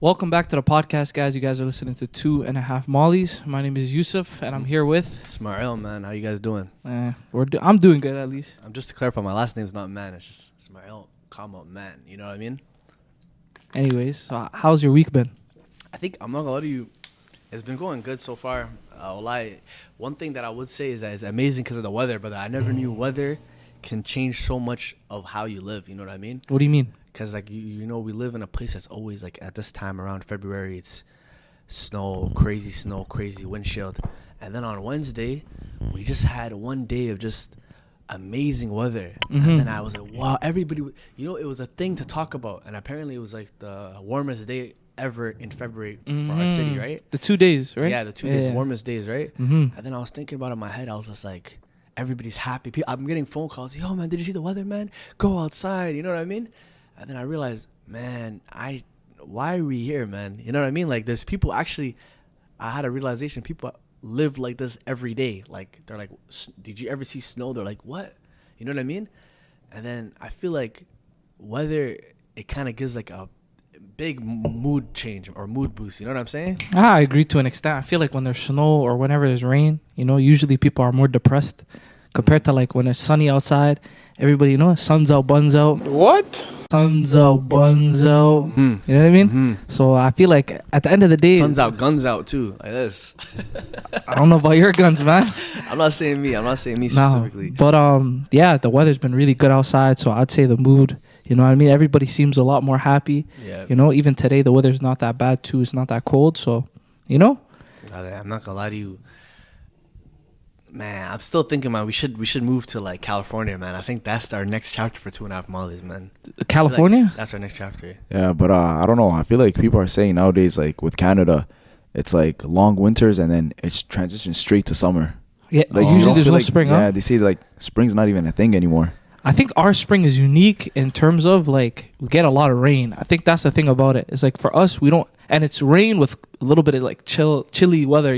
Welcome back to the podcast, guys. You guys are listening to 2.5 Mollies. My name is Yusuf, and I'm here with Ismail, man. How you guys doing? I'm doing good, at least. Just to clarify, my last name is not man. It's just Ismail, man. You know what I mean? Anyways, so how's your week been? I think, I'm not going to lie to you, it's been going good so far. One thing that I would say is that it's amazing because of the weather, but I never knew weather can change so much of how you live. You know what I mean? What do you mean? Because, you know, we live in a place that's always, at this time around February, it's snow, crazy windshield. And then on Wednesday, we just had one day of just amazing weather. Mm-hmm. And then I was like, wow, everybody, it was a thing to talk about. And apparently it was, the warmest day ever in February for our city, right? The 2 days, right? Yeah, the 2 days, warmest days, right? Mm-hmm. And then I was thinking about it in my head. I was just like, everybody's happy. I'm getting phone calls. Yo, man, did you see the weather, man? Go outside. You know what I mean? And then I realized, man, why are we here, man? You know what I mean? There's people I had a realization. People live like this every day. They're like, did you ever see snow? They're like, what? You know what I mean? And then I feel like weather, it kind of gives a big mood change or mood boost. You know what I'm saying? I agree to an extent. I feel like when there's snow or whenever there's rain, usually people are more depressed compared to when it's sunny outside. Everybody, sun's out, buns out. What? Sun's out, buns out. Mm-hmm. You know what I mean? Mm-hmm. So I feel like at the end of the day, sun's out, guns out too. Like this. I don't know about your guns, man. I'm not saying me specifically. No, but yeah, the weather's been really good outside, so I'd say the mood, you know what I mean? Everybody seems a lot more happy. Yeah. Even today the weather's not that bad too. It's not that cold, so I'm not gonna lie to you. Man, I'm still thinking, man, we should move to California, man. I think that's our next chapter for 2.5 Mollies, man. California? That's our next chapter. Yeah, but I don't know. I feel like people are saying nowadays, with Canada, it's long winters and then it's transitioned straight to summer. Yeah, usually there's no spring, huh? Yeah, they say spring's not even a thing anymore. I think our spring is unique in terms of we get a lot of rain. I think that's the thing about it. It's for us, we don't, and it's rain with a little bit of chilly weather,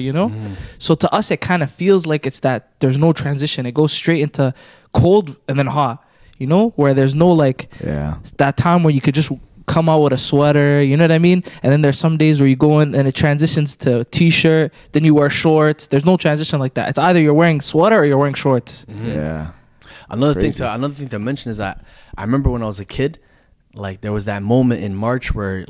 So to us, it kind of feels like it's that there's no transition. It goes straight into cold and then hot, where there's no that time where you could just come out with a sweater, you know what I mean? And then there's some days where you go in and it transitions to a t-shirt, then you wear shorts. There's no transition like that. It's either you're wearing sweater or you're wearing shorts. Mm-hmm. Yeah. Another thing to mention is that I remember when I was a kid, there was that moment in March where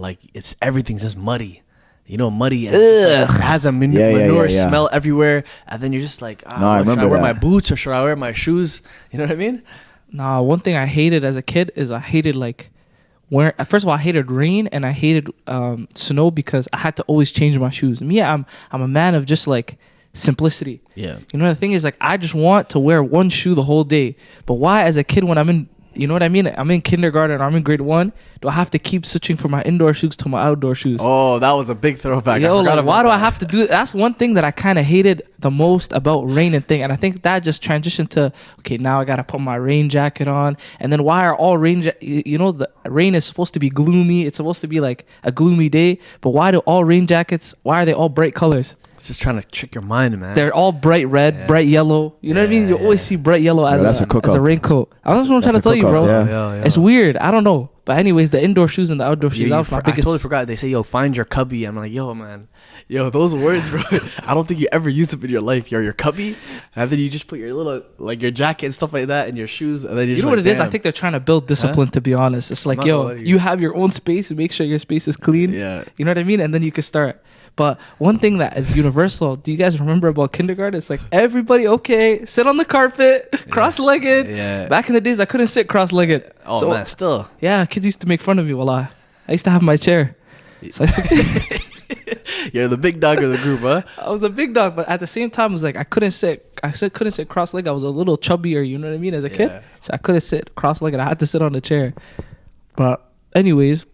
everything's just muddy. Muddy. And it has a manure smell everywhere. And then you're just should I wear my boots or should I wear my shoes? You know what I mean? Nah, one thing I hated as a kid is I hated first of all, I hated rain and I hated snow because I had to always change my shoes. Me, I'm a man of just simplicity. Yeah. The thing is I just want to wear one shoe the whole day. But why as a kid when I'm in, you know what I mean? I'm in kindergarten or I'm in grade 1. Do I have to keep switching from my indoor shoes to my outdoor shoes? Oh, that was a big throwback. Why do I have to do that? That's one thing that I kind of hated the most about rain and thing. And I think that just transitioned to, okay, now I got to put my rain jacket on. And then why are all the rain is supposed to be gloomy. It's supposed to be a gloomy day. But why are they all bright colors? It's just trying to trick your mind, man. They're all bright red, bright yellow. You know what I mean? You always see bright yellow as a raincoat. That's what I'm trying to tell you, bro. Yeah. It's weird. I don't know. But anyways, the indoor shoes and the outdoor shoes, that was my biggest... I totally forgot. They say, yo, find your cubby. I'm like, yo, man. Yo, those words, bro. I don't think you ever used them in your life. Your cubby. And then you just put your little, your jacket and stuff like that and your shoes. And then you know what it is? I think they're trying to build discipline, to be honest. It's you have your own space and make sure your space is clean. Yeah. You know what I mean? And then you can start. But one thing that is universal, do you guys remember about kindergarten? It's everybody, okay, sit on the carpet, cross-legged. Yeah. Back in the days, I couldn't sit cross-legged. Oh, man, still. Yeah, kids used to make fun of me. I used to have my chair. So You're the big dog of the group, huh? I was a big dog, but at the same time, it was I couldn't sit cross-legged. I was a little chubbier, you know what I mean, as a kid. So I couldn't sit cross-legged. I had to sit on the chair. But anyways...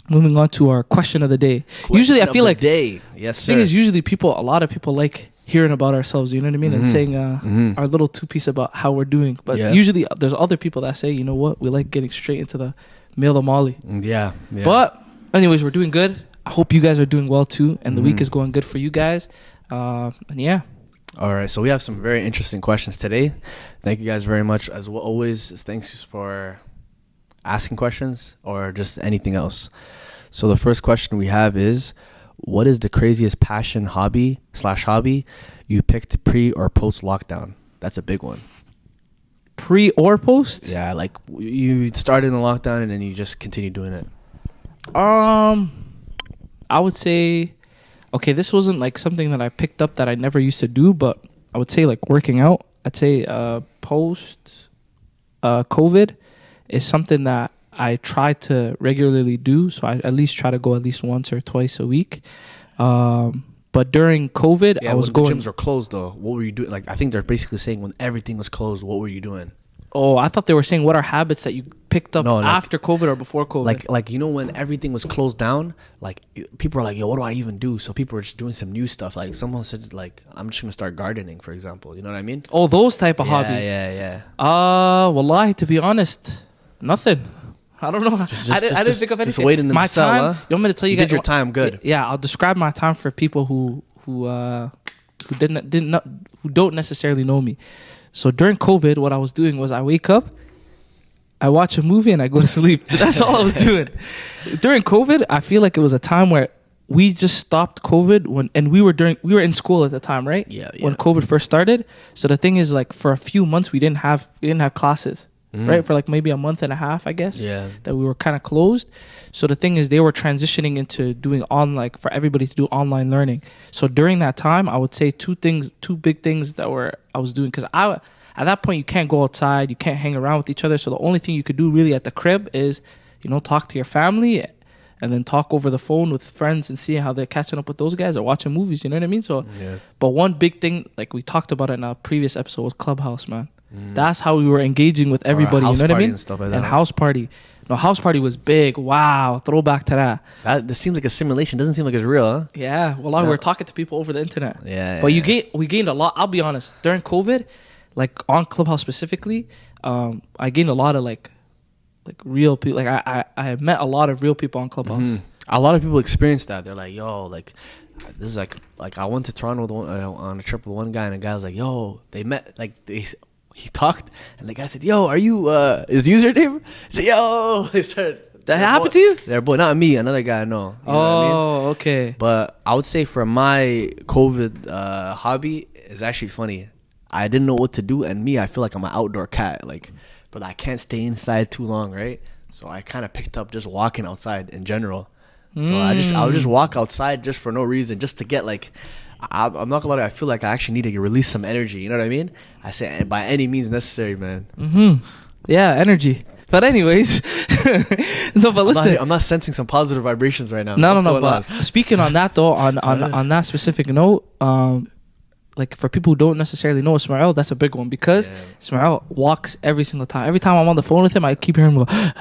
Moving on to our question of the day. Usually, I feel yes, sir. The thing is, usually a lot of people like hearing about ourselves. You know what I mean, and saying our little 2-piece about how we're doing. But usually, there's other people that say, you know what, we like getting straight into the Mail of Molly. Yeah. But anyways, we're doing good. I hope you guys are doing well too, and the week is going good for you guys. And yeah. All right, so we have some very interesting questions today. Thank you guys very much. As always, thanks for asking questions or just anything else. So the first question we have is, what is the craziest passion hobby you picked pre or post lockdown? That's a big one. Pre or post? Yeah, like you started in the lockdown and then you just continue doing it. I would say, okay, this wasn't like something that I picked up that I never used to do, but I would say like working out. I'd say post COVID is something that I try to regularly do. So I at least try to go at least once or twice a week. But during COVID, I was when going. the gyms were closed though. What were you doing? Like I think they're basically saying when everything was closed, what were you doing? Oh, I thought they were saying what are habits that you picked up No, like- after COVID or before COVID. Like you know when everything was closed down, like people are like, yo, what do I even do? So people were just doing some new stuff. Like someone said, like I'm just gonna start gardening, for example. You know what I mean? Oh, those type of hobbies. Yeah. Wallahi, to be honest, nothing. I don't know. I didn't pick up anything. Just waiting in my the cell, time. huh? You want me to tell you, You guys? did your time good. Yeah, I'll describe my time for people who don't necessarily know me. So during COVID, what I was doing was I wake up, I watch a movie, and I go to sleep. That's all I was doing. During COVID, I feel like it was a time where we just stopped COVID we were in school at the time, right? Yeah. When COVID first started. So the thing is, like, for a few months we didn't have classes. Right, for like maybe a month and a half, I guess. Yeah. That we were kind of closed. So the thing is, they were transitioning into doing for everybody to do online learning. So during that time, I would say two big things that I was doing, because at that point you can't go outside, you can't hang around with each other. So the only thing you could do really at the crib is, talk to your family, and then talk over the phone with friends and see how they're catching up with those guys or watching movies. You know what I mean? So, but one big thing, like we talked about it in a previous episode, was Clubhouse, man. That's how we were engaging with everybody. You know what I mean? And stuff like that. And house party. No, house party was big. Wow, throwback to that. This seems like a simulation. Doesn't seem like it's real, huh? Yeah. Well, we were talking to people over the internet. Yeah. But we gained a lot. I'll be honest. During COVID, like on Clubhouse specifically, I gained a lot of like real people. Like I met a lot of real people on Clubhouse. A lot of people experience that. They're like, yo, like this is like I went to Toronto with on a trip with one guy, and the guy was like, yo, they met, like he talked, and the guy said, yo, are you his username? He said, yo, they started. That happened to you? Their boy, not me, another guy I know. You know what I mean? Okay. But I would say for my COVID hobby, it's actually funny. I didn't know what to do, and I feel like I'm an outdoor cat, like, but I can't stay inside too long, right? So I kind of picked up just walking outside in general. So I would just walk outside just for no reason, just to get like, I'm not gonna lie, I feel like I actually need to release some energy. You know what I mean? I say by any means necessary, man. Yeah, energy. But anyways, no. But listen, I'm not sensing some positive vibrations right now. No. But speaking on that though, on that specific note, like for people who don't necessarily know Ismail, that's a big one, because Ismail walks every single time. Every time I'm on the phone with him, I keep hearing him go,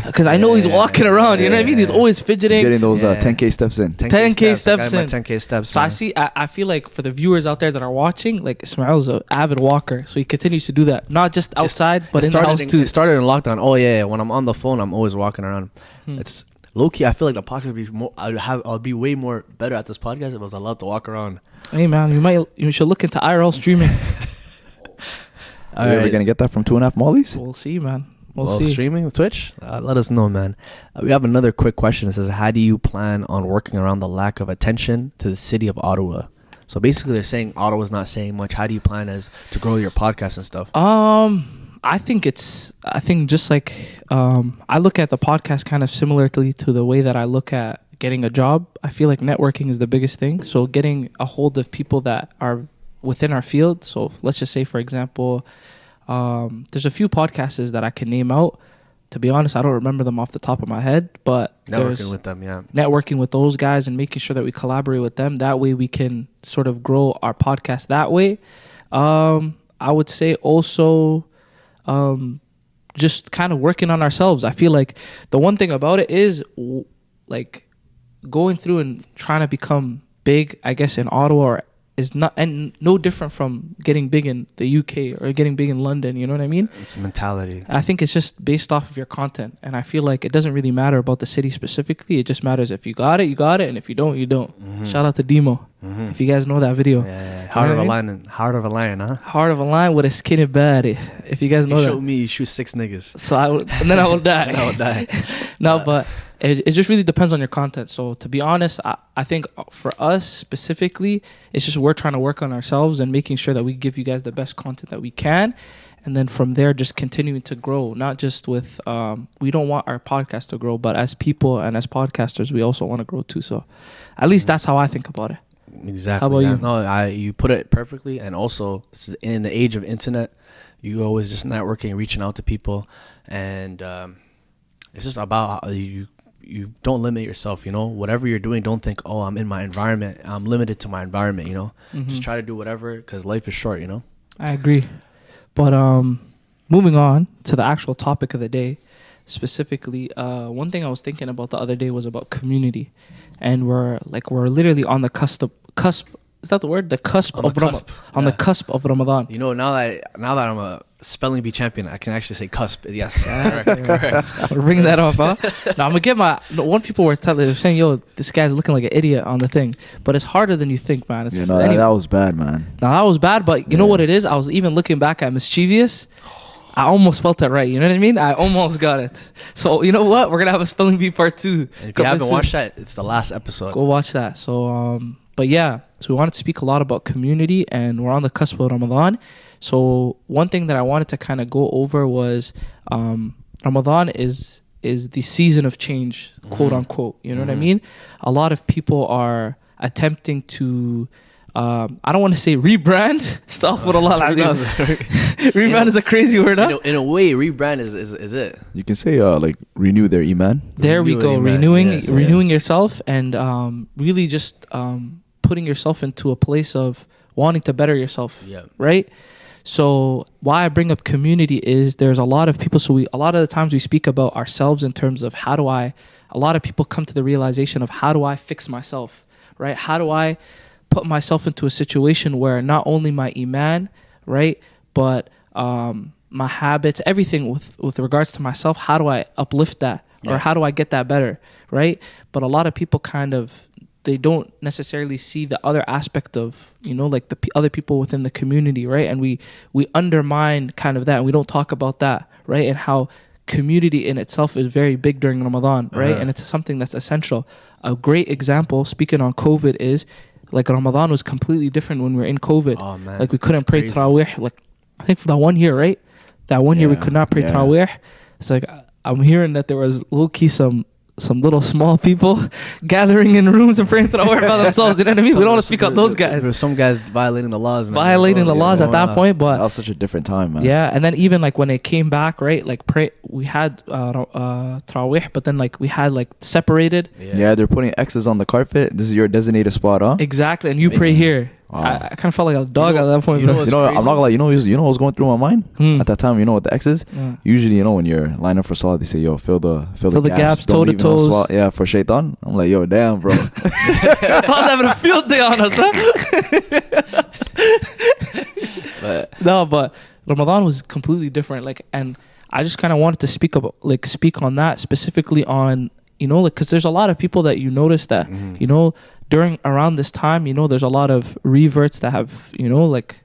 because I know he's walking around. You know what I mean? He's always fidgeting. He's getting those 10K steps in. 10K steps in. 10K steps. So I feel like for the viewers out there that are watching, like Ismail's an avid walker, so he continues to do that, not just outside, but in the house too. It started in lockdown. Oh yeah, when I'm on the phone, I'm always walking around. It's low key. I feel like the podcast would be more. I'll be way more better at this podcast if I was allowed to walk around. Hey man, you should look into IRL streaming. Are you ever gonna get that from 2.5 Mollies? We'll see, man. We'll see. Streaming Twitch? Let us know, man. We have another quick question. It says, how do you plan on working around the lack of attention to the city of Ottawa? So basically, they're saying Ottawa's not saying much. How do you plan to grow your podcast and stuff? I think just like I look at the podcast kind of similarly to the way that I look at getting a job. I feel like networking is the biggest thing. So getting a hold of people that are within our field. So let's just say, for example, there's a few podcasters that I can name out. To be honest, I don't remember them off the top of my head, but networking with them, yeah. Networking with those guys and making sure that we collaborate with them. That way we can sort of grow our podcast that way. I would say also just kind of working on ourselves. I feel like the one thing about it is like going through and trying to become big, I guess, in Ottawa is not, and no different from getting big in the UK or getting big in London. You know what I mean? It's a mentality. I think it's just based off of your content, and I feel like it doesn't really matter about the city specifically. It just matters if you got it, you got it, and if you don't, you don't. Shout out to Demo, if you guys know that video. Yeah. Heart You of know a what I mean? lion, heart of a lion, huh? Heart of a lion with a skinny body. If you guys know You that. show me, you shoot 6 niggas. So and then I will die. And I will die. No, but it just really depends on your content. So to be honest, I think for us specifically, it's just we're trying to work on ourselves and making sure that we give you guys the best content that we can. And then from there, just continuing to grow, not just with, we don't want our podcast to grow, but as people and as podcasters, we also want to grow too. So at least that's how I think about it. Exactly. How about you? No, you put it perfectly. And also, in the age of internet, you always just networking, reaching out to people. And it's just about how you don't limit yourself, you know? Whatever you're doing, don't think, oh, I'm in my environment. I'm limited to my environment, you know? Just try to do whatever because life is short, you know? I agree. But moving on to the actual topic of the day, specifically, one thing I was thinking about the other day was about community, and we're literally on the cusp. Is that the word? The cusp On of the cusp, on the cusp of Ramadan. You know, now that I'm a spelling bee champion, I can actually say cusp. Yes, correct. We're bringing that up, huh? Now I'm gonna get one people were saying, "Yo, this guy's looking like an idiot on the thing," but it's harder than you think, man. It's, that was bad, man. Now that was bad, but you know what it is? I was even looking back at Mischievous. I almost felt it right. You know what I mean? I almost got it. So you know what? We're gonna have a spelling bee part 2. And if you haven't watched that, it's the last episode. Go watch that. So but yeah, so we wanted to speak a lot about community, and we're on the cusp of Ramadan. So one thing that I wanted to kind of go over was Ramadan is the season of change, quote unquote. You know what I mean? A lot of people are attempting to I don't want to say rebrand. Rebrand is a crazy word, huh? In a way, rebrand is it. You can say like renew their iman. There we go. Renewing Renewing yourself and really just putting yourself into a place of wanting to better yourself. Yeah. Right? So why I bring up community is there's a lot of people. So a lot of the times we speak about ourselves in terms of a lot of people come to the realization of how do I fix myself, right? How do I put myself into a situation where not only my iman, right, but my habits, everything with regards to myself, how do I uplift that or how do I get that better, right? But a lot of people they don't necessarily see the other aspect of, you know, like the other people within the community, right? And we undermine kind of that, and we don't talk about that, right? And how community in itself is very big during Ramadan, right? And it's something that's essential. A great example, speaking on COVID, is like Ramadan was completely different when we were in COVID. Oh, man. Like we couldn't pray Taraweeh. Like I think for that 1 year, right? That 1 year we could not pray Taraweeh. It's like I'm hearing that there was low-key some little small people gathering in rooms and praying Taraweeh by themselves. You know what I mean? We don't want to speak out those guys. There's some guys violating the laws, man. Violating the laws at that point, but that was such a different time, man. yeah, and then even like when it came back, right? Like we had Taraweeh, but then like we had like separated. Yeah, they're putting X's on the carpet. This is your designated spot, huh? Exactly, and you pray here. I kind of felt like a dog at that point. you know I'm not gonna lie. You know what was going through my mind at that time. You know what the X is? Usually, you know, when you're lining up for salah, they say, "Yo, fill the gaps, toe to toes." Yeah, for shaitan. I'm like, yo, damn, bro. Shaitan's having a field day on us, huh? But Ramadan was completely different. Like, and I just kind of wanted to speak on that specifically on, you know, like, because there's a lot of people that you notice that, you know, around this time, you know, there's a lot of reverts that have, you know, like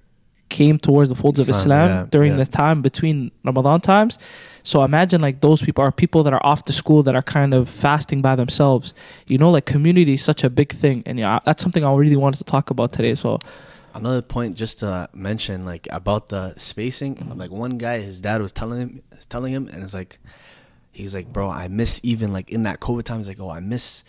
came towards the folds of Islam during the time between Ramadan times. So imagine like those people are people that are off to school that are kind of fasting by themselves. You know, like community is such a big thing. And yeah, that's something I really wanted to talk about today. So another point just to mention, like about the spacing, like one guy, his dad was telling him, and it's like, he's like, bro, I miss even like in that COVID time, he's like, oh, I miss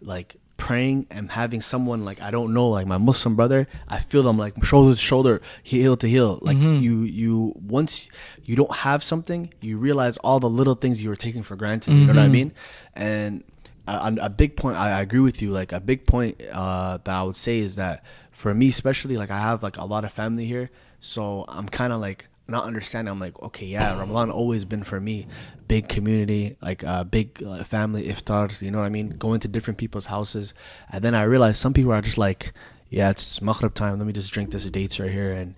like praying and having someone like I don't know, like my Muslim brother, I feel them like shoulder to shoulder, heel to heel. Like you once you don't have something, you realize all the little things you were taking for granted. You know what I mean? And a big point, I agree with you. Like a big point that I would say is that for me especially, like I have like a lot of family here, so I'm kind of like not understanding. I'm like, okay, yeah, Ramadan always been for me big community, like big family iftars, you know what I mean, going to different people's houses. And then I realized some people are just like, yeah, it's maghrib time, let me just drink this dates right here, and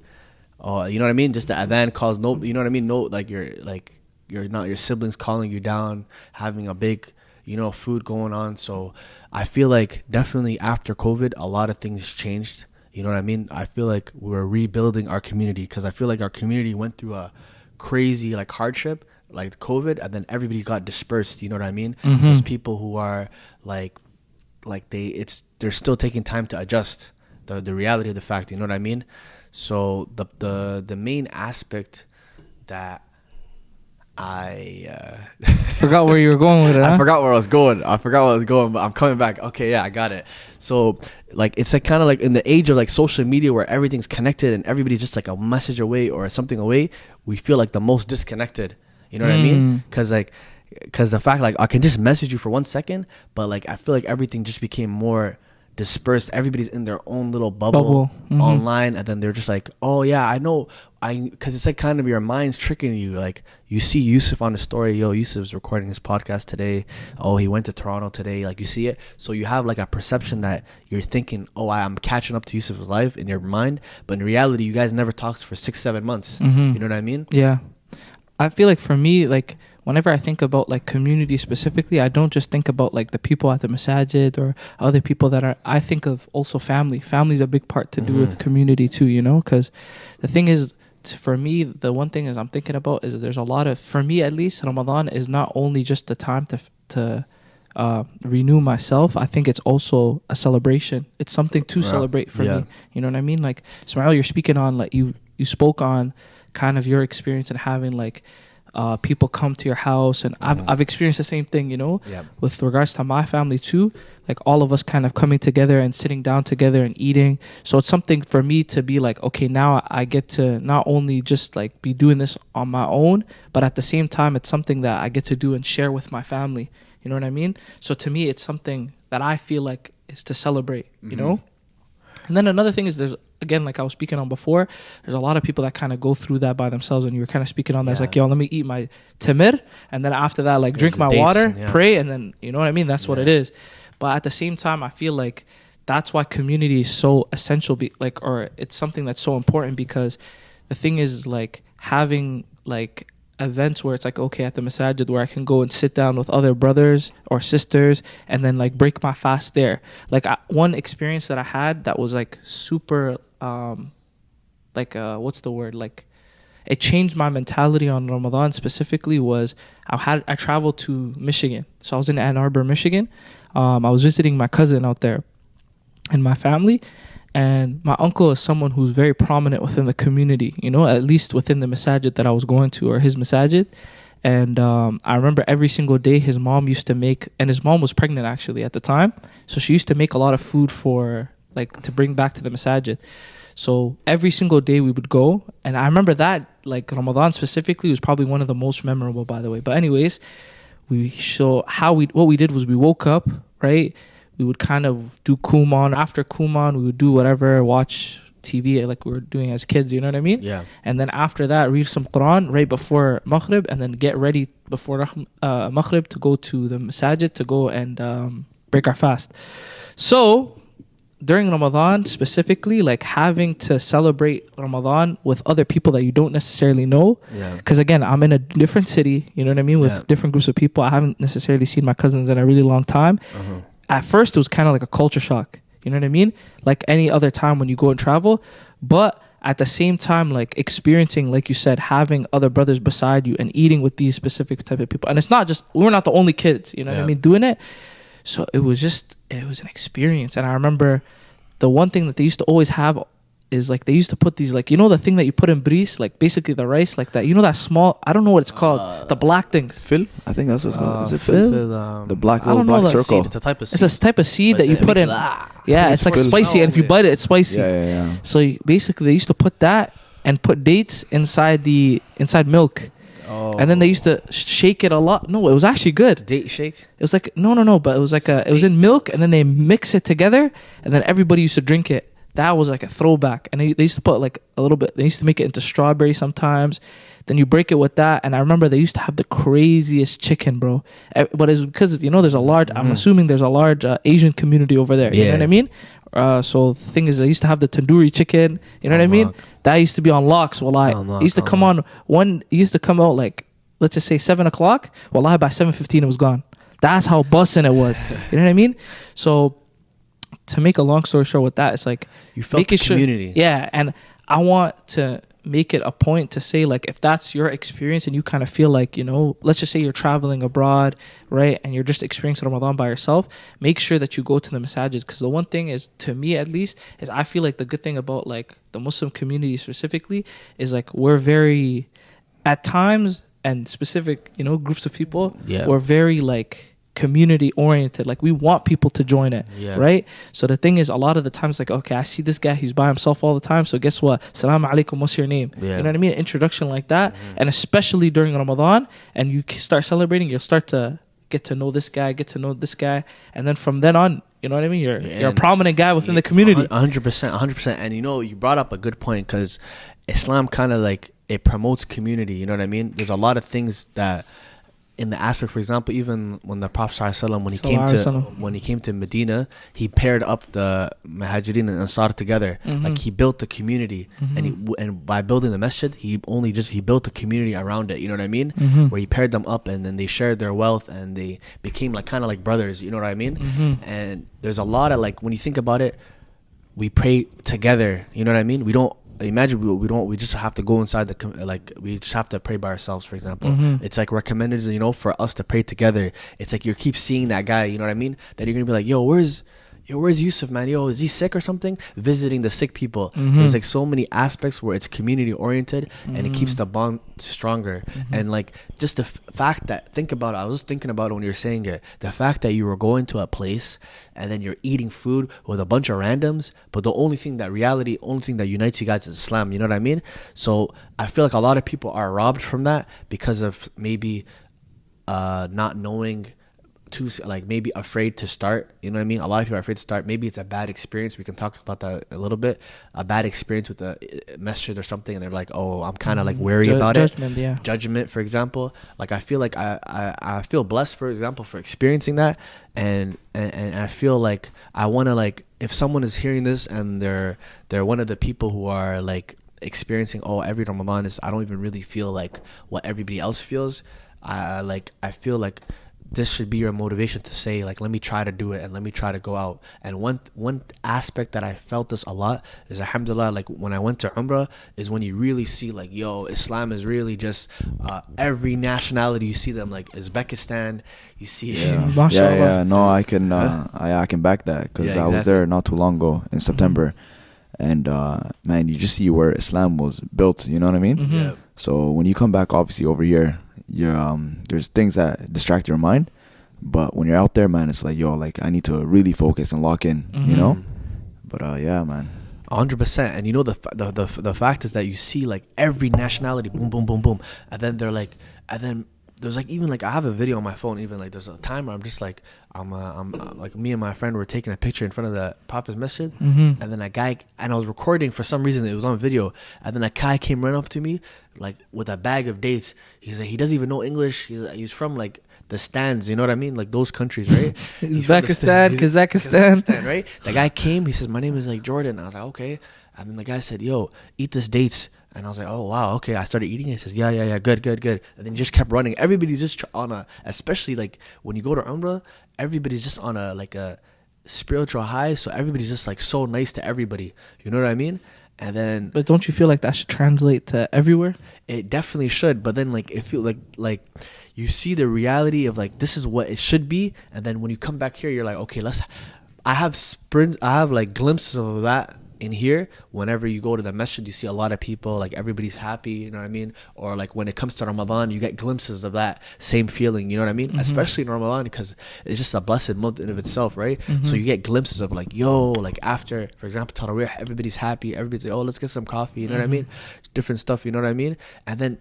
you know what I mean, just the adhan calls, no, you know what I mean, no, like you're not your siblings calling you down, having a big, you know, food going on. So I feel like definitely after COVID a lot of things changed. You know what I mean? I feel like we're rebuilding our community, because I feel like our community went through a crazy like hardship, like COVID, and then everybody got dispersed. You know what I mean? There's people who are like they're still taking time to adjust the reality of the fact. You know what I mean? So the main aspect that I Forgot where you were going with it. Huh? I forgot where I was going. But I'm coming back. Okay, yeah, I got it. So like it's like kind of like in the age of like social media where everything's connected and everybody's just like a message away or something away, we feel like the most disconnected. You know what I mean? Because the fact like I can just message you for 1 second, but like I feel like everything just became more dispersed. Everybody's in their own little bubble. Online, and then they're just like, oh yeah, I know, because it's like kind of your mind's tricking you. Like you see Yusuf on the story, yo, Yusuf's recording his podcast today, oh, he went to Toronto today, like you see it, so you have like a perception that you're thinking, oh, I'm catching up to Yusuf's life in your mind, but in reality you guys never talked for 6-7 months. You know what I mean? Yeah, I feel like for me, like whenever I think about like community specifically, I don't just think about like the people at the masajid or other people that are, I think of also family. Family's a big part to do with community too, you know, because the thing is, for me, the one thing is I'm thinking about is that there's a lot of, for me at least, Ramadan is not only just the time to renew myself. I think it's also a celebration. It's something to celebrate for me. You know what I mean? Like, Ismail, you're speaking on, like, you spoke on kind of your experience and having like people come to your house, and I've experienced the same thing, you know, with regards to my family too, like all of us kind of coming together and sitting down together and eating. So it's something for me to be like, okay, now I get to not only just like be doing this on my own, but at the same time it's something that I get to do and share with my family. You know what I mean? So to me, it's something that I feel like is to celebrate, you know? And then another thing is, there's, again, like I was speaking on before, there's a lot of people that kind of go through that by themselves, and you were kind of speaking on that. It's like, yo, let me eat my tamir, and then after that, like drink my water, pray, and then, you know what I mean? That's what it is. But at the same time, I feel like that's why community is so essential, or it's something that's so important, because the thing is, like, having like events where it's like, okay, at the masajid where I can go and sit down with other brothers or sisters and then like break my fast there. Like one experience that I had that was like super what's the word, like it changed my mentality on Ramadan specifically, was I traveled to Michigan. So I was in Ann Arbor, Michigan. I was visiting my cousin out there and my family. And my uncle is someone who's very prominent within the community, you know, at least within the masajid that I was going to, or his masajid. And I remember every single day his mom used to make, and his mom was pregnant actually at the time. So she used to make a lot of food for, like, to bring back to the masajid. So every single day we would go. And I remember that, like, Ramadan specifically was probably one of the most memorable, by the way. But anyways, what we did was we woke up, right? We would kind of do Kuman. After Kuman, we would do whatever, watch TV like we were doing as kids, you know what I mean? Yeah. And then after that, read some Quran right before Maghrib, and then get ready before Maghrib to go to the masajid to go and break our fast. So during Ramadan specifically, like having to celebrate Ramadan with other people that you don't necessarily know. Because again, I'm in a different city, you know what I mean? With different groups of people. I haven't necessarily seen my cousins in a really long time. At first, it was kind of like a culture shock. You know what I mean? Like any other time when you go and travel. But at the same time, like experiencing, like you said, having other brothers beside you and eating with these specific type of people. And it's not just, we're not the only kids, you know what I mean, doing it. So it was an experience. And I remember the one thing that they used to always have is like they used to put these, like, you know, the thing that you put in bris, like basically the rice, like that, you know, that small, I don't know what it's called, the black things. Fil? I think that's what it's called. Is it fil? The black little black circle. It's a type of seed. It's a type of seed that you put in. Yeah, it's like spicy, and if you bite it, it's spicy. Yeah. So basically they used to put that and put dates inside milk. Oh. And then they used to shake it a lot. No, it was actually good. Date shake? It was like, no, but it was like it was in milk, and then they mix it together, and then everybody used to drink it. That was like a throwback. And they used to put like a little bit, they used to make it into strawberry sometimes. Then you break it with that. And I remember they used to have the craziest chicken, bro. But it's because, you know, there's a large, I'm assuming there's a large Asian community over there. You know what I mean? So the thing is, they used to have the tandoori chicken. You know what I mean? That used to be on locks. It used to come it used to come out like, let's just say 7 o'clock. Wallahi, by 7:15 it was gone. That's how bussin' it was. You know what I mean? So to make a long story short with that, it's like You felt the making sure- community. yeah, and I want to make it a point to say, like, if that's your experience and you kind of feel like, you know, let's just say you're traveling abroad, right, and you're just experiencing Ramadan by yourself, make sure that you go to the masajids. Because the one thing is, to me at least, is I feel like the good thing about like the Muslim community specifically is like we're very, at times and specific, you know, groups of people, Yeah. we're very like community oriented. Like we want people to join it, Yeah. right? So the thing is, a lot of the times, like, okay, I see this guy, he's by himself all the time, so guess what, salam alaikum, what's your name? Yeah. You know what I mean? Introduction like that. And especially during Ramadan, and you start celebrating, you'll start to get to know this guy, get to know this guy, and then from then on, you know what I mean, you're a and- prominent guy within the community. 100%. And you know, you brought up a good point, because Islam kind of like, it promotes community. You know what I mean? There's a lot of things that, in the aspect, for example, even when the Prophet ﷺ, when he came to Medina, he paired up the Muhajirin and Ansar together. Like he built the community, and by building the masjid, he built a community around it. You know what I mean? Where he paired them up, and then they shared their wealth, and they became like kind of like brothers. You know what I mean? And there's a lot of, like, when you think about it, we pray together. You know what I mean? We don't. Imagine we just have to go inside we just have to pray by ourselves, for example. It's like recommended, you know, for us to pray together. It's like you keep seeing that guy, you know what I mean, that you're gonna be like, yo, where's Yusuf, man? Yo, is he sick or something? Visiting the sick people. There's like so many aspects where it's community oriented, and it keeps the bond stronger. And like just the fact that, think about it, I was thinking about it when you were saying it, the fact that you were going to a place and then you're eating food with a bunch of randoms, but the only thing that unites you guys is Islam. You know what I mean? So I feel like a lot of people are robbed from that because of maybe not knowing, too, like maybe afraid to start. You know what I mean? A lot of people are afraid to start. Maybe it's a bad experience. We can talk about that a little bit. A bad experience with the masjid or something, and they're like, oh, I'm kind of like wary about judgment, it. yeah. Judgment, for example. Like I feel like I feel blessed, for example, for experiencing that, and I feel like I want to, like, if someone is hearing this and they're one of the people who are like experiencing, oh, every Ramadan is, I don't even really feel like what everybody else feels. I feel like this should be your motivation to say, like, let me try to do it, and let me try to go out. And one aspect that I felt this a lot is, alhamdulillah, like when I went to Umrah, is when you really see, like, yo, Islam is really just every nationality. You see them, like Uzbekistan, you see Yeah. No, I can back that, because Yeah, I was exactly. there not too long ago in September, and man, you just see where Islam was built. You know what I mean? Yeah. So when you come back, obviously over here, there's things that distract your mind, but when you're out there, man, it's like, yo, like, I need to really focus and lock in, you know. But yeah, man, 100%. And you know, the fact is that you see like every nationality, boom, boom, boom, boom, and then they're like, and then there's like, even like, I have a video on my phone, even like there's a time where I'm just like, I'm like, me and my friend were taking a picture in front of the Prophet's masjid, and then a guy, and I was recording, for some reason it was on video, and then a guy came right up to me like with a bag of dates. He's like, he doesn't even know English. He's from like the stands, you know what I mean, like those countries, right? Uzbekistan, Kazakhstan, right? The guy came, he says, my name is like Jordan. I was like, okay. And then the guy said, yo, eat this dates. And I was like, oh, wow, okay. I started eating it. He says, yeah, good. And then he just kept running. Everybody's just on a, especially like when you go to Umrah, everybody's just on a, like a spiritual high. So everybody's just like so nice to everybody. You know what I mean? And then, but don't you feel like that should translate to everywhere? it definitely should. But then, like, it feel like you see the reality of like, this is what it should be. And then when you come back here, you're like, okay, I have like glimpses of that in here. Whenever you go to the masjid, you see a lot of people, like everybody's happy, you know what I mean? Or like when it comes to Ramadan, you get glimpses of that same feeling, you know what I mean? Especially in Ramadan, because it's just a blessed month in of itself, right? So you get glimpses of like, yo, like after, for example, Taraweeh, everybody's happy, everybody's like, oh, let's get some coffee, you know what I mean? Different stuff, you know what I mean? And then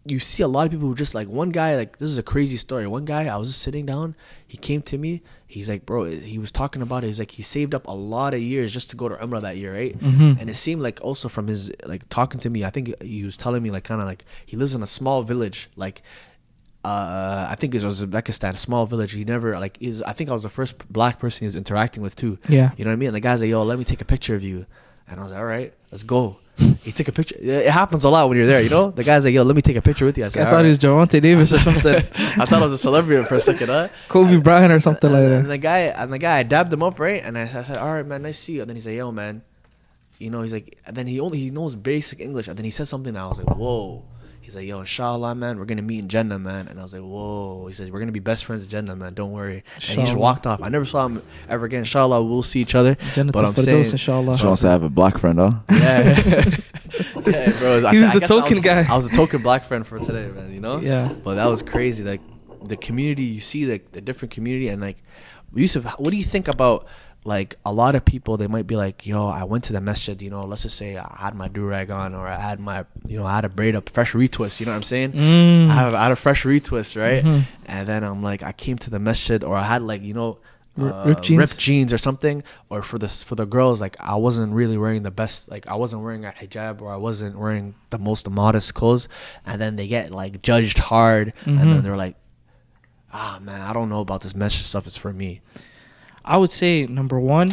you see a lot of people who just like, one guy, like, this is a crazy story. One guy, I was just sitting down, he came to me, he's like, bro, he was talking about it, he's like, he saved up a lot of years just to go to Umrah that year, right? And it seemed like also from his, like, talking to me, I think he was telling me, like, kind of like, he lives in a small village, like, I think it was Uzbekistan, a small village. He never, like, I think I was the first black person he was interacting with too. Yeah. You know what I mean? And the guy's like, yo, let me take a picture of you. And I was like, all right, let's go. He took a picture. It happens a lot when you're there, you know. The guy's like, yo, let me take a picture with you. I said, I thought he was Javante Davis or something. I thought I was a celebrity for a second, huh? Kobe Bryant or something like that. And the guy, I dabbed him up, right? And I said, all right, man, nice to see you. And then he's like, yo, man, you know, he's like, and then he knows basic English. And then he said something, and I was like, whoa. He's like, yo, inshallah, man, we're gonna meet in Jannah, man. And I was like, whoa. He says, we're gonna be best friends in Jannah, man. Don't worry. And he just walked off. I never saw him ever again. Inshallah, we'll see each other. Jannah But I'm Firdaus, saying, inshallah. She wants to have a black friend, huh? yeah, yeah, bro. He was I the guess token guy. I was the token black friend for today, man. You know? Yeah. But that was crazy. Like the community, you see the different community, and like Yusuf, what do you think about like a lot of people? They might be like, yo, I went to the masjid, you know, let's just say I had my do-rag on, or I had my, you know, I had a braid up, fresh retwist, you know what I'm saying? I had a fresh retwist, right? Mm-hmm. And then I'm like, I came to the masjid, or I had like, you know, ripped jeans or something, or for the girls, like I wasn't really wearing the best, like I wasn't wearing a hijab, or I wasn't wearing the most modest clothes, and then they get like judged hard, and then they're like, man, I don't know about this masjid stuff, it's for me. I would say number one,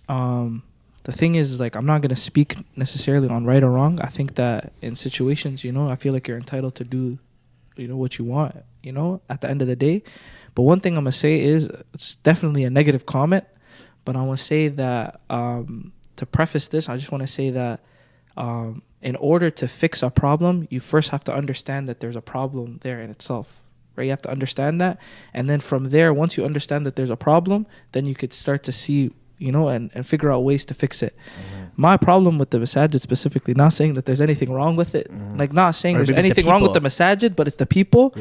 the thing is, like, I'm not gonna speak necessarily on right or wrong. I think that in situations, you know, I feel like you're entitled to do, you know, what you want, you know, at the end of the day. But one thing I'm gonna say is, it's definitely a negative comment, but I want to say that to preface this, I just want to say that in order to fix a problem, you first have to understand that there's a problem there in itself. Right? You have to understand that, and then from there, once you understand that there's a problem, then you could start to see, you know, and figure out ways to fix it. My problem with the masajid specifically, not saying that there's anything wrong with it, like not saying there's anything wrong with the masajid, but it's the people,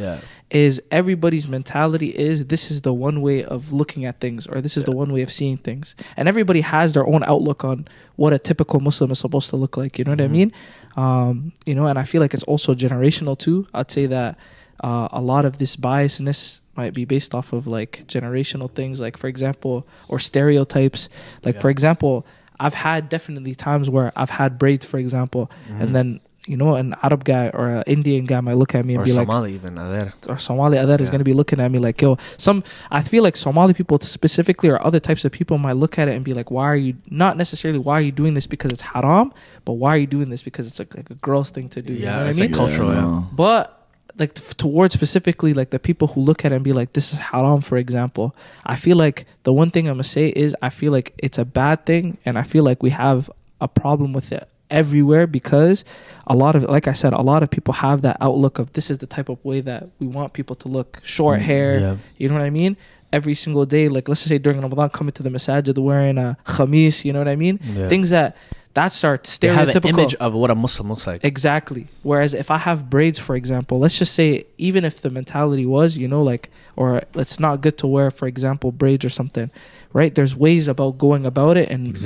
is everybody's mentality is this is the one way of looking at things, or this is the one way of seeing things. And everybody has their own outlook on what a typical Muslim is supposed to look like, you know what I mean? You know, and I feel like it's also generational too. I'd say that a lot of this biasness might be based off of like generational things, like for example, or stereotypes. Like for example, I've had definitely times where I've had braids, for example, and then, you know, an Arab guy or an Indian guy might look at me and be Somali like, even Ader. or Somali Ader is going to be looking at me like, yo, I feel like Somali people specifically, or other types of people, might look at it and be like, why are you, not necessarily why are you doing this because it's haram, but why are you doing this because it's like a girl's thing to do. You know what I mean? Like cultural, yeah. But like towards specifically like the people who look at it and be like, this is haram, for example, I feel like the one thing I'm gonna say is I feel like it's a bad thing, and I feel like we have a problem with it everywhere, because a lot of, like I said, a lot of people have that outlook of this is the type of way that we want people to look. Short hair, you know what I mean? Every single day, like let's just say during Ramadan, coming to the masajid wearing a khamis, you know what I mean? Things that's our stereotypical. They have an image of what a Muslim looks like. Exactly. Whereas if I have braids, for example, let's just say, even if the mentality was, you know, like, or it's not good to wear, for example, braids or something, right? There's ways about going about it, and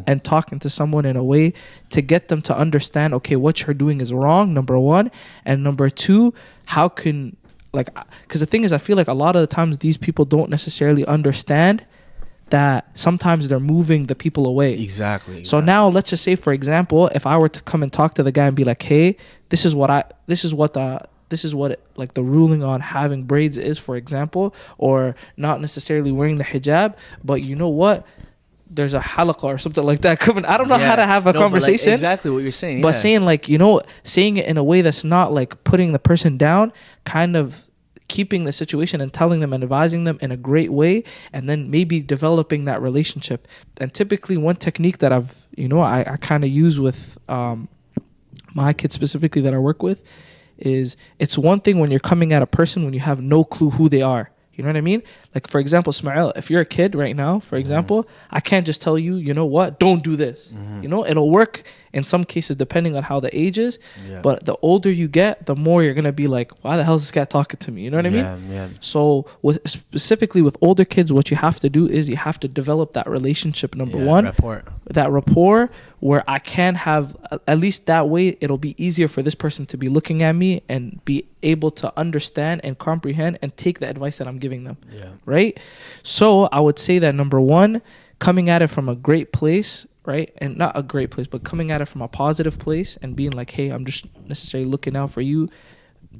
and talking to someone in a way to get them to understand, okay, what you're doing is wrong, number one. And number two, how can, like, because the thing is, I feel like a lot of the times these people don't necessarily understand that sometimes they're moving the people away. Exactly. So now let's just say, for example, if I were to come and talk to the guy and be like, hey, this is what like the ruling on having braids is, for example, or not necessarily wearing the hijab, but you know what? There's a halaqah or something like that coming. I don't know how to have a conversation. Like exactly what you're saying. But saying, like, you know, saying it in a way that's not like putting the person down, kind of keeping the situation and telling them and advising them in a great way, and then maybe developing that relationship. And typically one technique that I've, you know, I kind of use with my kids specifically that I work with is, it's one thing when you're coming at a person when you have no clue who they are. You know what I mean? Like, for example, Ismail, if you're a kid right now, for example, I can't just tell you, you know what, don't do this. You know, it'll work in some cases depending on how the age is. But the older you get, the more you're going to be like, why the hell is this guy talking to me? You know what I mean? So specifically with older kids, what you have to do is you have to develop that relationship, number one. That rapport where I can have, at least that way, it'll be easier for this person to be looking at me and be able to understand and comprehend and take the advice that I'm giving them. Right? So I would say that number one, coming at it from a great place, right? And not a great place, but coming at it from a positive place and being like, hey, I'm just necessarily looking out for you.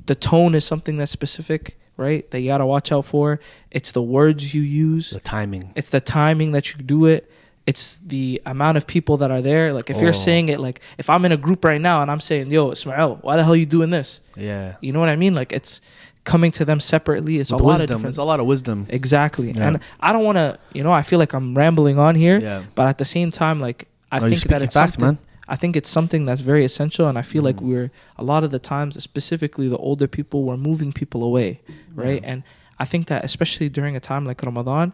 The tone is something that's specific, right? That you got to watch out for. It's the words you use. The timing. It's the timing that you do it. it's the amount of people that are there. Like if you're saying it, like if I'm in a group right now and I'm saying, yo, Ismail, why the hell are you doing this? Yeah. You know what I mean? Like it's coming to them separately. It's With a lot of wisdom. different. It's a lot of wisdom. Exactly. Yeah. And I don't want to, I feel like I'm rambling on here, Yeah. but at the same time, like I No, you're think that speaking it's facts, something, man. I think it's something that's very essential. And I feel like we're, a lot of the times, specifically the older people, we're moving people away. Right. Yeah. And I think that especially during a time like Ramadan,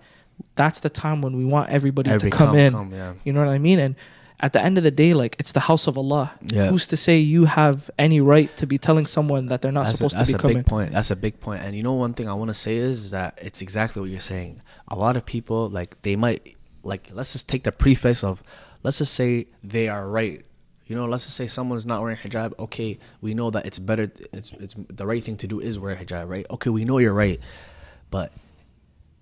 that's the time when we want everybody to come in. Yeah. You know what I mean? And at the end of the day, like it's the house of Allah. Yeah. Who's to say you have any right to be telling someone that they're not supposed to be coming? That's a big point. That's a big point. And you know, one thing I want to say is that it's exactly what you're saying. A lot of people, like, they might, like, let's just take the preface of, let's just say they are right. You know, let's just say someone's not wearing hijab. Okay, we know that it's better. It's the right thing to do is wear hijab, right? Okay, we know you're right, but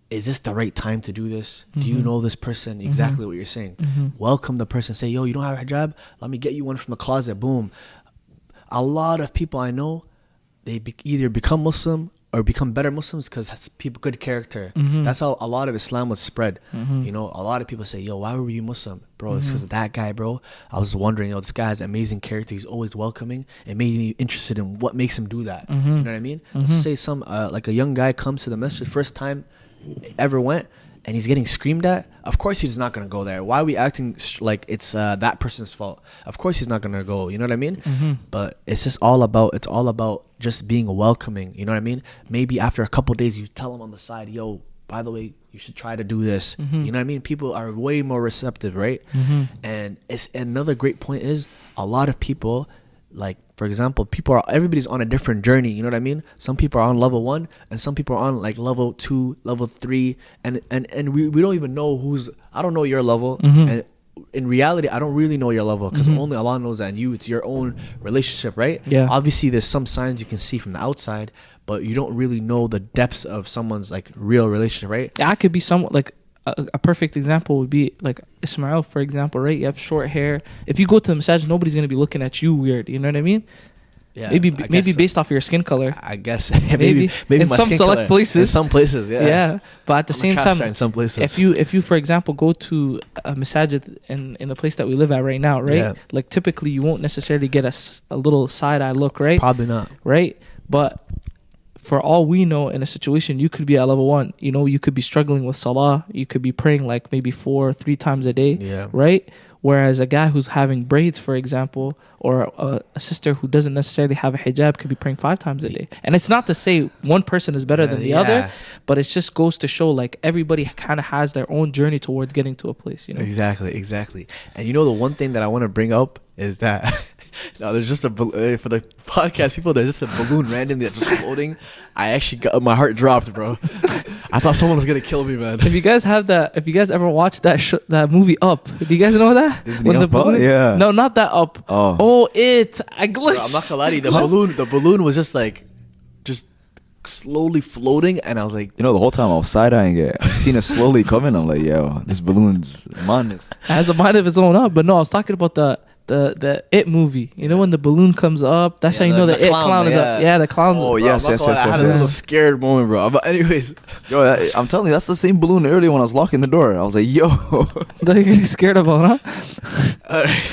is this the right time to do this? Do you know this person? Exactly what you're saying. Welcome the person. Say, yo, you don't have a hijab? Let me get you one from the closet. Boom. A lot of people I know, they either become Muslim or become better Muslims because that's people good character. That's how a lot of Islam was spread. You know, a lot of people say, yo, why were you Muslim? Bro, it's because of that guy, bro. I was wondering, yo, this guy has amazing character. He's always welcoming. It made me interested in what makes him do that. You know what I mean? Let's say some, like a young guy comes to the masjid, first time ever went, and he's getting screamed at. Of course he's not going to go there. Why are we acting like it's that person's fault? Of course he's not going to go. You know what I mean? But it's just all about just being welcoming. You know what I mean? Maybe after a couple days you tell him on the side, yo, by the way, you should try to do this. You know what I mean? People are way more receptive, right? And it's another great point is a lot of people, like, for example, everybody's on a different journey. You know what I mean? Some people are on level 1 and some people are on like level 2, level 3. And we don't even know I don't know your level. And in reality, I don't really know your level because only Allah knows that. And it's your own relationship, right? Yeah. Obviously, there's some signs you can see from the outside, but you don't really know the depths of someone's like real relationship, right? Yeah, I could be somewhat like a perfect example would be like Ismail, for example, right? You have short hair. If you go to the masjid, nobody's gonna be looking at you weird. You know what I mean? Yeah. Maybe based off of your skin color. I guess maybe in my some select color. Places. In some places, yeah. Yeah, but at the same time, in some places. if you for example go to a masjid in the place that we live at right now, right? Yeah. Like typically you won't necessarily get a little side eye look, right? Probably not. Right, but for all we know, in a situation, you could be at level 1. You know, you could be struggling with salah. You could be praying like maybe 4 or 3 times a day. Yeah. Right? Whereas a guy who's having braids, for example, or a sister who doesn't necessarily have a hijab could be praying 5 times a day. And it's not to say one person is better than the other, but it just goes to show like everybody kind of has their own journey towards getting to a place. You know? Exactly. And you know, the one thing that I want to bring up is that no, there's just for the podcast people, there's just a balloon randomly that's just floating. I actually my heart dropped, bro. I thought someone was gonna kill me, man. If you guys ever watched that movie Up, do you guys know that? Disney when Up, the balloon, yeah. No, not that Up. I glitched. Bro, I'm not gonna lie to you. The balloon was just slowly floating, and I was like, you know, the whole time I was side-eyeing it. I seen it slowly coming. I'm like, yo, this balloon's madness. It has a mind of its own up. But no, I was talking about the It movie. You know when the balloon comes up, that's how you know the It clown is up. Yeah, the clown. Oh, yes. I had a little scared moment, bro. But anyways, yo, I'm telling you, that's the same balloon earlier when I was locking the door. I was like, yo. That you're getting scared about, huh? Alright.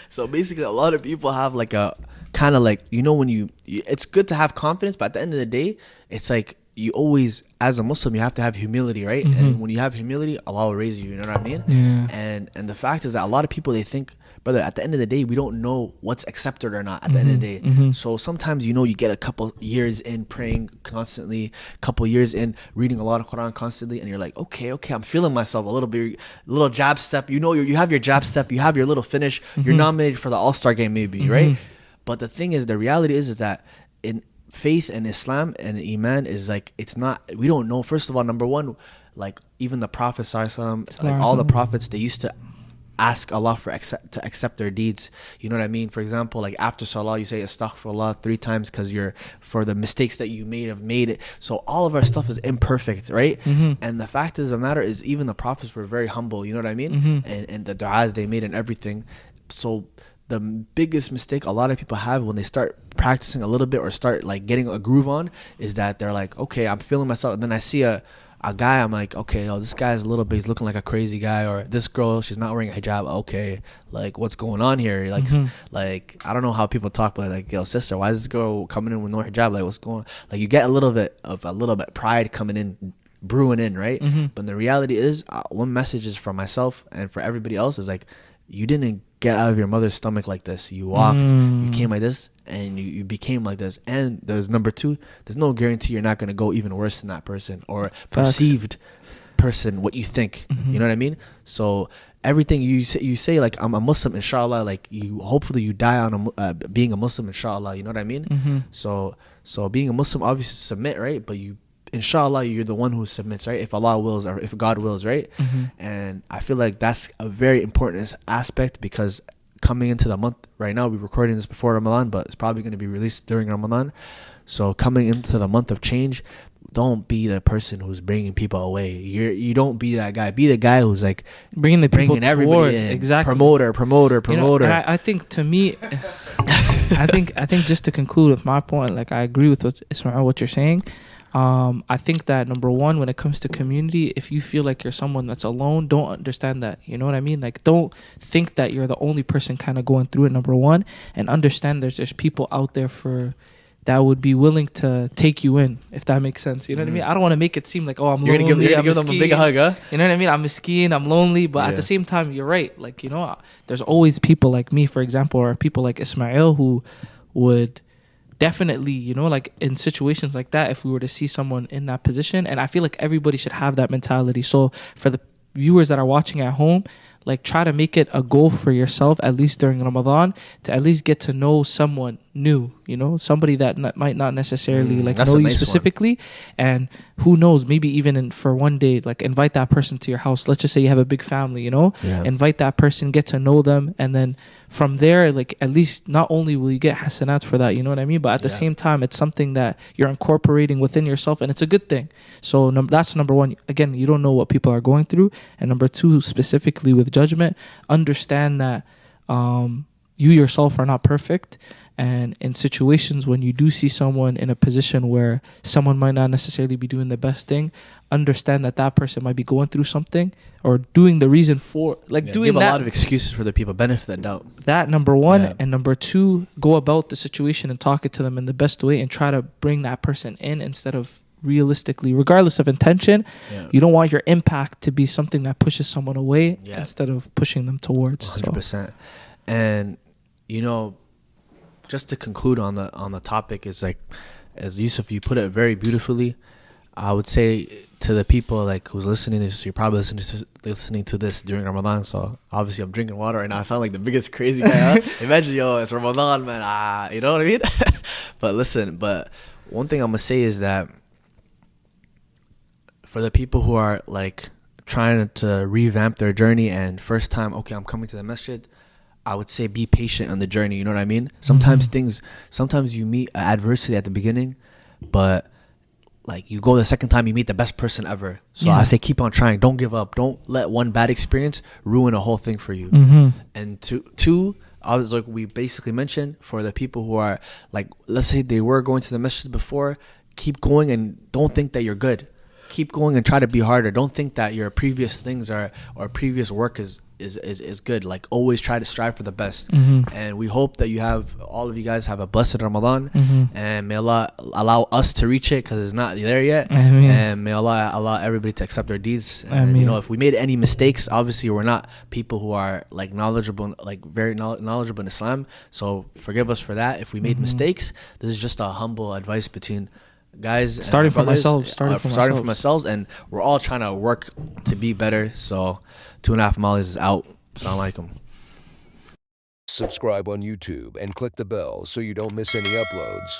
So basically, a lot of people have like a kind of like, you know, when it's good to have confidence, but at the end of the day, it's like you always, as a Muslim, you have to have humility, right? And when you have humility, Allah will raise you. You know what I mean? Yeah. And the fact is that a lot of people, they think, brother, at the end of the day, we don't know what's accepted or not at the end of the day. So sometimes, you know, you get a couple years in praying constantly, couple years in reading a lot of Quran constantly, and you're like, okay, I'm feeling myself a little bit, a little jab step. You know, you have your jab step, you have your little finish, you're nominated for the All-Star game maybe, right? But the thing is, the reality is that in faith and Islam and Iman is like, it's not, we don't know. First of all, number one, like even the Prophet ﷺ, like all the prophets, they used to ask Allah to accept their deeds. You know what I mean? For example, like after Salah, you say Astaghfirullah 3 times because you're for the mistakes that you have made it. So all of our stuff is imperfect, right? And the fact is, the matter is, even the prophets were very humble. You know what I mean? And the du'as they made and everything. So the biggest mistake a lot of people have when they start practicing a little bit or start like getting a groove on is that they're like, okay, I'm feeling myself, and then I a guy, I'm like, okay, yo, this guy's a little bit, he's looking like a crazy guy, or this girl, she's not wearing a hijab. Okay, like what's going on here? Like, like I don't know how people talk, but like, yo, sister, why is this girl coming in with no hijab? Like, what's going on? Like, you get a little bit pride coming in, brewing in, right? But the reality is, one message is for myself and for everybody else is like, you didn't get out of your mother's stomach like this. You walked, you came like this, and you became like this. And there's number two, there's no guarantee you're not going to go even worse than that person or perceived person, what you think. You know what I mean? So everything you say like, I'm a Muslim, inshallah, like you, hopefully you die on being a Muslim, inshallah. You know what I mean? So being a Muslim, obviously submit, right? But you, inshallah, you're the one who submits, right? If Allah wills, or if God wills, right? And I feel like that's a very important aspect, because coming into the month right now, we're recording this before Ramadan, but it's probably going to be released during Ramadan. So coming into the month of change, don't be the person who's bringing people away. You don't be that guy. Be the guy who's like bringing everybody towards, in. Exactly. Promoter. You know, and I think, to me, I think just to conclude with my point, like I agree with what you're saying. I think that number one, when it comes to community, if you feel like you're someone that's alone, don't understand that. You know what I mean? Like, don't think that you're the only person kind of going through it, number one, and understand there's people out there that would be willing to take you in, if that makes sense. You know what I mean? I don't want to make it seem like, oh, I'm lonely. You're gonna give them a big hug, huh? You know what I mean? I'm miskeen, I'm lonely, but at the same time, you're right. Like, you know, there's always people like me, for example, or people like Ismail who would definitely, you know, like in situations like that, if we were to see someone in that position, and I feel like everybody should have that mentality. So for the viewers that are watching at home, like try to make it a goal for yourself, at least during Ramadan, to at least get to know someone new, you know, somebody that might not necessarily like know you specifically. And who knows, maybe even for one day, like invite that person to your house. Let's just say you have a big family, you know, invite that person, get to know them, and then from there, like at least not only will you get hasanat for that, you know what I mean, but at the same time, it's something that you're incorporating within yourself, and it's a good thing. So that's number one. Again, you don't know what people are going through. And number two, specifically with judgment, understand that you yourself are not perfect. And in situations when you do see someone in a position where someone might not necessarily be doing the best thing, understand that person might be going through something or doing the reason for, like doing give a lot of excuses for the people, benefit the doubt. That, number one. And number two, go about the situation and talk it to them in the best way and try to bring that person in instead of realistically, regardless of intention. You don't want your impact to be something that pushes someone away instead of pushing them towards. 100%. So. And, you know, just to conclude on the topic, is like, as Yusuf, you put it very beautifully. I would say to the people like who's listening to this, you're probably listening to this during Ramadan. So obviously I'm drinking water right now. I sound like the biggest crazy guy. Huh? Imagine, yo, it's Ramadan, man. You know what I mean? But listen, one thing I'm gonna say is that for the people who are like trying to revamp their journey and first time, okay, I'm coming to the masjid, I would say be patient on the journey. You know what I mean? Sometimes you meet adversity at the beginning, but like you go the second time, you meet the best person ever. So I say keep on trying. Don't give up. Don't let one bad experience ruin a whole thing for you. And two, I was like, we basically mentioned, for the people who are like, let's say they were going to the masjid before, keep going and don't think that you're good. Keep going and try to be harder. Don't think that your previous things or previous work is good. Like, always try to strive for the best. And we hope that all of you guys have a blessed Ramadan, and may Allah allow us to reach it, because it's not there yet. And may Allah allow everybody to accept their deeds. And you know, if we made any mistakes, obviously we're not people who are like knowledgeable, like very knowledgeable in Islam, so forgive us for that if we made mistakes. This is just a humble advice between guys, starting from ourselves, and we're all trying to work to be better. So 2.5 Mollies is out. Assalamu alaikum. Subscribe on YouTube and click the bell so you don't miss any uploads.